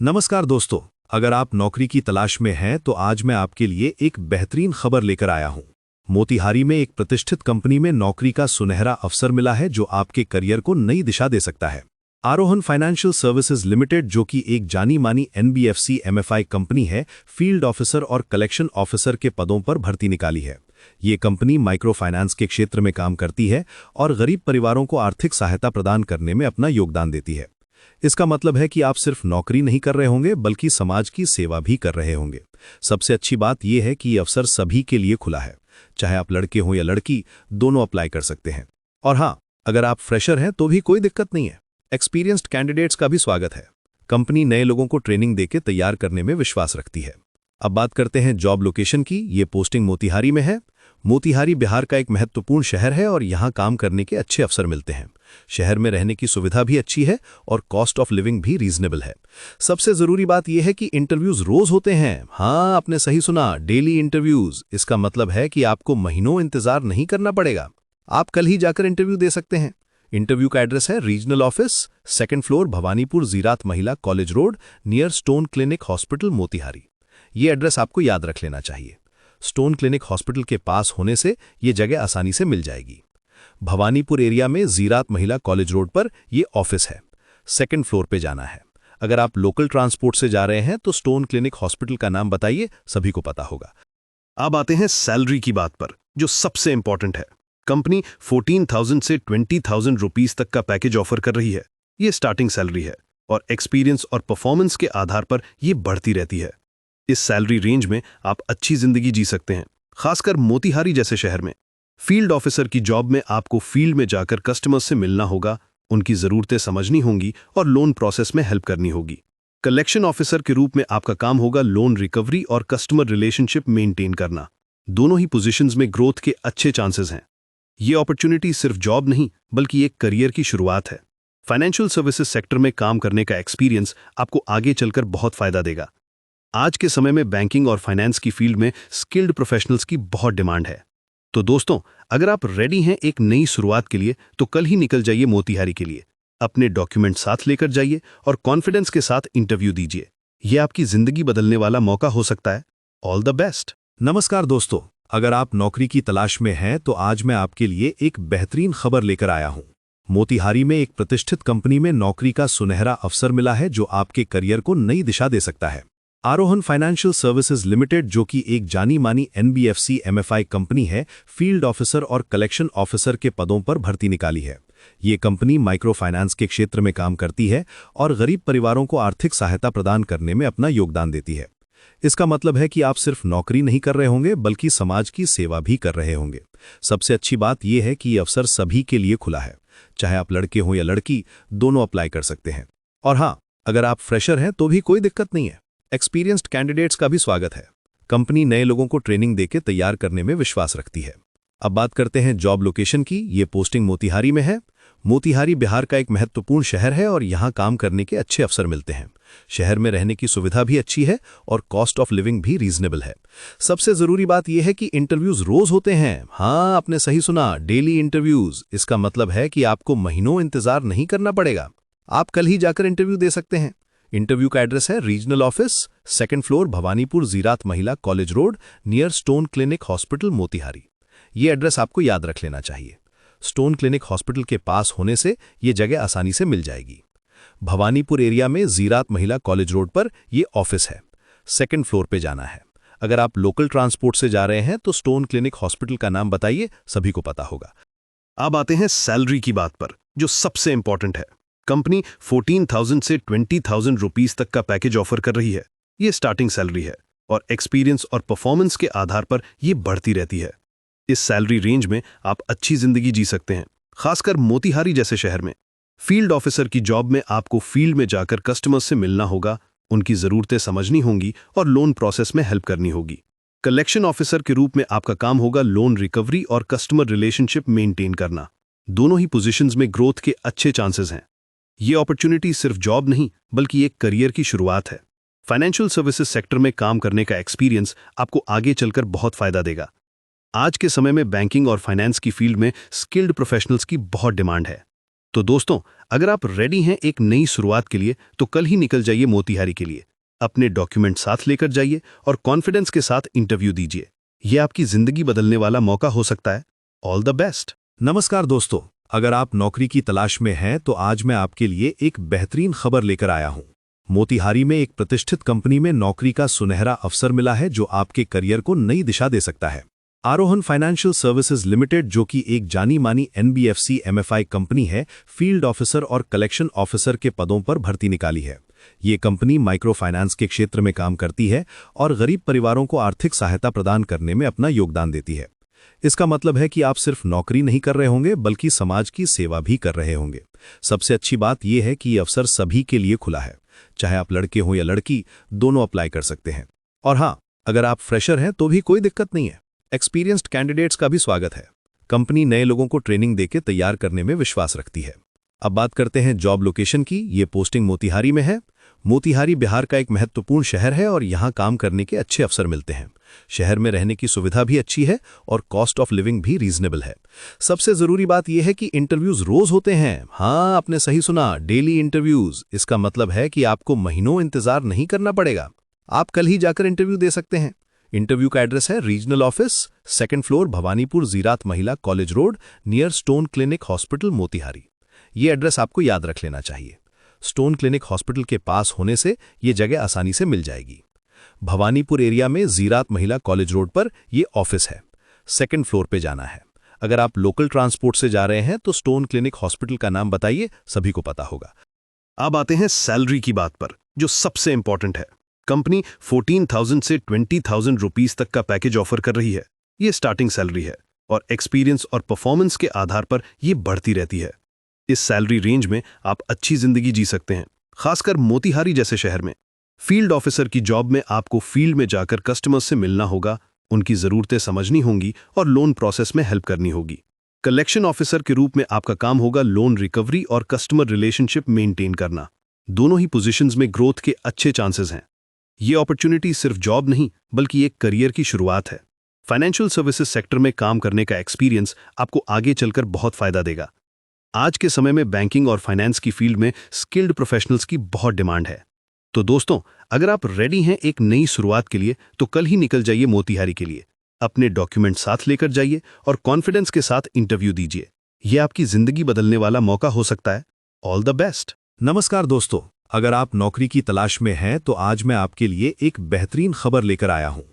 नमस्कार दोस्तों। अगर आप नौकरी की तलाश में हैं तो आज मैं आपके लिए एक बेहतरीन खबर लेकर आया हूं। मोतिहारी में एक प्रतिष्ठित कंपनी में नौकरी का सुनहरा अवसर मिला है जो आपके करियर को नई दिशा दे सकता है। आरोहन फाइनेंशियल सर्विसेज लिमिटेड, जो कि एक जानी मानी एनबीएफसी एमएफआई कंपनी है, फील्ड ऑफिसर और कलेक्शन ऑफिसर के पदों पर भर्ती निकाली है। ये कंपनी माइक्रो फाइनेंस के क्षेत्र में काम करती है और गरीब परिवारों को आर्थिक सहायता प्रदान करने में अपना योगदान देती है। इसका मतलब है कि आप सिर्फ नौकरी नहीं कर रहे होंगे बल्कि समाज की सेवा भी कर रहे होंगे। सबसे अच्छी बात यह है कि ये अवसर सभी के लिए खुला है। चाहे आप लड़के हो या लड़की, दोनों अप्लाई कर सकते हैं। और हाँ, अगर आप फ्रेशर हैं तो भी कोई दिक्कत नहीं है। एक्सपीरियंस्ड कैंडिडेट्स का भी स्वागत है। कंपनी नए लोगों को ट्रेनिंग देकर तैयार करने में विश्वास रखती है। अब बात करते हैं जॉब लोकेशन की। ये पोस्टिंग मोतिहारी में है। मोतिहारी बिहार का एक महत्वपूर्ण शहर है और यहाँ काम करने के अच्छे अवसर मिलते हैं। शहर में रहने की सुविधा भी अच्छी है और कॉस्ट ऑफ लिविंग भी रीजनेबल है। सबसे जरूरी बात यह है कि इंटरव्यूज रोज होते हैं। हाँ, आपने सही सुना, डेली इंटरव्यूज। इसका मतलब है कि आपको महीनों इंतजार नहीं करना पड़ेगा। आप कल ही जाकर इंटरव्यू दे सकते हैं। इंटरव्यू का एड्रेस है regional office, 2nd floor, Bhawanipur Jirat महिला college road, near stone clinic hospital, Motihari. ये एड्रेस आपको याद रख लेना चाहिए। स्टोन क्लिनिक हॉस्पिटल के पास होने से ये जगह आसानी से मिल जाएगी। भवानीपुर एरिया में जीरात महिला कॉलेज रोड पर ये ऑफिस है। 2nd फ्लोर पे जाना है। अगर आप लोकल ट्रांसपोर्ट से जा रहे हैं तो स्टोन क्लिनिक हॉस्पिटल का नाम बताइए, सभी को पता होगा। अब आते हैं सैलरी की बात पर, जो सबसे इंपॉर्टेंट है। कंपनी 14,000 से 20,000 रुपीस तक का पैकेज ऑफर कर रही है। ये स्टार्टिंग सैलरी है और एक्सपीरियंस और परफॉर्मेंस के आधार पर ये बढ़ती रहती है। इस सैलरी रेंज में आप अच्छी जिंदगी जी सकते हैं, खासकर मोतिहारी जैसे शहर में। फील्ड ऑफिसर की जॉब में आपको फील्ड में जाकर कस्टमर्स से मिलना होगा, उनकी ज़रूरतें समझनी होंगी और लोन प्रोसेस में हेल्प करनी होगी। कलेक्शन ऑफिसर के रूप में आपका काम होगा लोन रिकवरी और कस्टमर रिलेशनशिप मेंटेन करना। दोनों ही पोजीशंस में ग्रोथ के अच्छे चांसेस हैं। ये अपॉर्चुनिटी सिर्फ जॉब नहीं बल्कि एक करियर की शुरुआत है। फाइनेंशियल सर्विसेज सेक्टर में काम करने का एक्सपीरियंस आपको आगे चलकर बहुत फायदा देगा। आज के समय में बैंकिंग और फाइनेंस की फील्ड में स्किल्ड प्रोफेशनल्स की बहुत डिमांड है। तो दोस्तों, अगर आप रेडी हैं एक नई शुरुआत के लिए तो कल ही निकल जाइए मोतिहारी के लिए। अपने डॉक्यूमेंट साथ लेकर जाइए और कॉन्फिडेंस के साथ इंटरव्यू दीजिए। यह आपकी जिंदगी बदलने वाला मौका हो सकता है। All the best. नमस्कार दोस्तों। अगर आप नौकरी की तलाश में हैं तो आज मैं आपके लिए एक बेहतरीन खबर लेकर आया हूं। मोतिहारी में एक प्रतिष्ठित कंपनी में नौकरी का सुनहरा अवसर मिला है जो आपके करियर को नई दिशा दे सकता है। आरोहन फाइनेंशियल सर्विसेज लिमिटेड, जो कि एक जानी मानी एनबीएफसी एमएफआई कंपनी है, फील्ड ऑफिसर और कलेक्शन ऑफिसर के पदों पर भर्ती निकाली है। ये कंपनी माइक्रो फाइनेंस के क्षेत्र में काम करती है और गरीब परिवारों को आर्थिक सहायता प्रदान करने में अपना योगदान देती है। इसका मतलब है कि आप सिर्फ नौकरी नहीं कर रहे होंगे बल्कि समाज की सेवा भी कर रहे होंगे। सबसे अच्छी बात यह है कि ये अवसर सभी के लिए खुला है। चाहे आप लड़के हो या लड़की, दोनों अप्लाई कर सकते हैं। और हाँ, अगर आप फ्रेशर हैं तो भी कोई दिक्कत नहीं है। एक्सपीरियंस्ड कैंडिडेट्स का भी स्वागत है। कंपनी नए लोगों को ट्रेनिंग देकर तैयार करने में विश्वास रखती है। अब बात करते हैं जॉब लोकेशन की। ये पोस्टिंग मोतिहारी में है। मोतिहारी बिहार का एक महत्वपूर्ण शहर है और यहाँ काम करने के अच्छे अवसर मिलते हैं। शहर में रहने की सुविधा भी अच्छी है और कॉस्ट ऑफ लिविंग भी रीजनेबल है। सबसे जरूरी बात यह है कि इंटरव्यूज रोज होते हैं। हाँ, आपने सही सुना, डेली इंटरव्यूज। इसका मतलब है कि आपको महीनों इंतजार नहीं करना पड़ेगा। आप कल ही जाकर इंटरव्यू दे सकते हैं। इंटरव्यू का एड्रेस है regional office, 2nd floor, Bhawanipur Jirat महिला college road, near stone clinic hospital, Motihari. ये एड्रेस आपको याद रख लेना चाहिए। स्टोन क्लिनिक हॉस्पिटल के पास होने से ये जगह आसानी से मिल जाएगी। भवानीपुर एरिया में जीरात महिला कॉलेज रोड पर ये ऑफिस है। 2nd फ्लोर पे जाना है। अगर आप लोकल ट्रांसपोर्ट से जा रहे हैं तो स्टोन क्लिनिक हॉस्पिटल का नाम बताइए, सभी को पता होगा। अब आते हैं सैलरी की बात पर, जो सबसे इंपॉर्टेंट है। कंपनी 14,000 से 20,000 रुपीस तक का पैकेज ऑफर कर रही है। ये स्टार्टिंग सैलरी है और एक्सपीरियंस और परफॉर्मेंस के आधार पर ये बढ़ती रहती है। इस सैलरी रेंज में आप अच्छी जिंदगी जी सकते हैं, खासकर मोतिहारी जैसे शहर में। फील्ड ऑफिसर की जॉब में आपको फील्ड में जाकर कस्टमर्स से मिलना होगा, उनकी ज़रूरतें समझनी होंगी और लोन प्रोसेस में हेल्प करनी होगी। कलेक्शन ऑफिसर के रूप में आपका काम होगा लोन रिकवरी और कस्टमर रिलेशनशिप मेंटेन करना। दोनों ही पोजीशंस में ग्रोथ के अच्छे चांसेस हैं। ये अपॉर्चुनिटी सिर्फ जॉब नहीं बल्कि एक करियर की शुरुआत है। फाइनेंशियल सर्विसेज सेक्टर में काम करने का एक्सपीरियंस आपको आगे चलकर बहुत फायदा देगा। आज के समय में बैंकिंग और फाइनेंस की फील्ड में स्किल्ड प्रोफेशनल्स की बहुत डिमांड है। तो दोस्तों, अगर आप रेडी हैं एक नई शुरुआत के लिए तो कल ही निकल जाइए मोतिहारी के लिए। अपने डॉक्यूमेंट साथ लेकर जाइए और कॉन्फिडेंस के साथ इंटरव्यू दीजिए। यह आपकी जिंदगी बदलने वाला मौका हो सकता है। All the best. नमस्कार दोस्तों, अगर आप नौकरी की तलाश में हैं तो आज मैं आपके लिए एक बेहतरीन खबर लेकर आया हूं। मोतिहारी में एक प्रतिष्ठित कंपनी में नौकरी का सुनहरा अवसर मिला है जो आपके करियर को नई दिशा दे सकता है। आरोहन फाइनेंशियल सर्विसेज लिमिटेड, जो कि एक जानी मानी NBFC MFI कंपनी है, फील्ड ऑफिसर और कलेक्शन ऑफिसर के पदों पर भर्ती निकाली है। ये कंपनी माइक्रो फाइनेंस के क्षेत्र में काम करती है और गरीब परिवारों को आर्थिक सहायता प्रदान करने में अपना योगदान देती है। इसका मतलब है कि आप सिर्फ नौकरी नहीं कर रहे होंगे बल्कि समाज की सेवा भी कर रहे होंगे। सबसे अच्छी बात यह है कि ये अवसर सभी के लिए खुला है, चाहे आप लड़के हो या लड़की, दोनों अप्लाई कर सकते हैं। और हाँ, अगर आप फ्रेशर हैं तो भी कोई दिक्कत नहीं है। एक्सपीरियंस्ड कैंडिडेट्स का भी स्वागत है। कंपनी नए लोगों को ट्रेनिंग देकर तैयार करने में विश्वास रखती है। अब बात करते हैं जॉब लोकेशन की। ये पोस्टिंग मोतिहारी में है। मोतिहारी बिहार का एक महत्वपूर्ण शहर है और यहाँ काम करने के अच्छे अवसर मिलते हैं। शहर में रहने की सुविधा भी अच्छी है और कॉस्ट ऑफ लिविंग भी रीजनेबल है। सबसे जरूरी बात यह है कि इंटरव्यूज रोज होते हैं। हाँ, आपने सही सुना, डेली इंटरव्यूज। इसका मतलब है कि आपको महीनों इंतजार नहीं करना पड़ेगा। आप कल ही जाकर इंटरव्यू दे सकते हैं। इंटरव्यू का एड्रेस है regional office, 2nd floor, Bhawanipur Jirat महिला college road, near stone clinic hospital, Motihari. ये एड्रेस आपको याद रख लेना चाहिए। स्टोन क्लिनिक हॉस्पिटल के पास होने से ये जगह आसानी से मिल जाएगी। भवानीपुर एरिया में जीरात महिला कॉलेज रोड पर ये ऑफिस है। 2nd फ्लोर पे जाना है। अगर आप लोकल ट्रांसपोर्ट से जा रहे हैं तो स्टोन क्लिनिक हॉस्पिटल का नाम बताइए, सभी को पता होगा। अब आते हैं सैलरी की बात पर, जो सबसे इंपॉर्टेंट है। कंपनी 14,000 से 20,000 रुपीस तक का पैकेज ऑफर कर रही है। ये स्टार्टिंग सैलरी है और एक्सपीरियंस और परफॉर्मेंस के आधार पर यह बढ़ती रहती है। इस सैलरी रेंज में आप अच्छी जिंदगी जी सकते हैं, खासकर मोतिहारी जैसे शहर में। फील्ड ऑफिसर की जॉब में आपको फील्ड में जाकर कस्टमर्स से मिलना होगा, उनकी जरूरतें समझनी होंगी और लोन प्रोसेस में हेल्प करनी होगी। कलेक्शन ऑफिसर के रूप में आपका काम होगा लोन रिकवरी और कस्टमर रिलेशनशिप मेंटेन करना। दोनों ही पोजीशंस में ग्रोथ के अच्छे चांसेस हैं। ये अपॉर्चुनिटी सिर्फ जॉब नहीं बल्कि एक करियर की शुरुआत है। फाइनेंशियल सर्विसेज सेक्टर में काम करने का एक्सपीरियंस आपको आगे चलकर बहुत फायदा देगा। आज के समय में बैंकिंग और फाइनेंस की फील्ड में स्किल्ड प्रोफेशनल्स की बहुत डिमांड है। तो दोस्तों, अगर आप रेडी हैं एक नई शुरुआत के लिए तो कल ही निकल जाइए मोतिहारी के लिए। अपने डॉक्यूमेंट साथ लेकर जाइए और कॉन्फिडेंस के साथ इंटरव्यू दीजिए। यह आपकी जिंदगी बदलने वाला मौका हो सकता है। All the best. नमस्कार दोस्तों, अगर आप नौकरी की तलाश में हैं तो आज मैं आपके लिए एक बेहतरीन खबर लेकर आया हूं।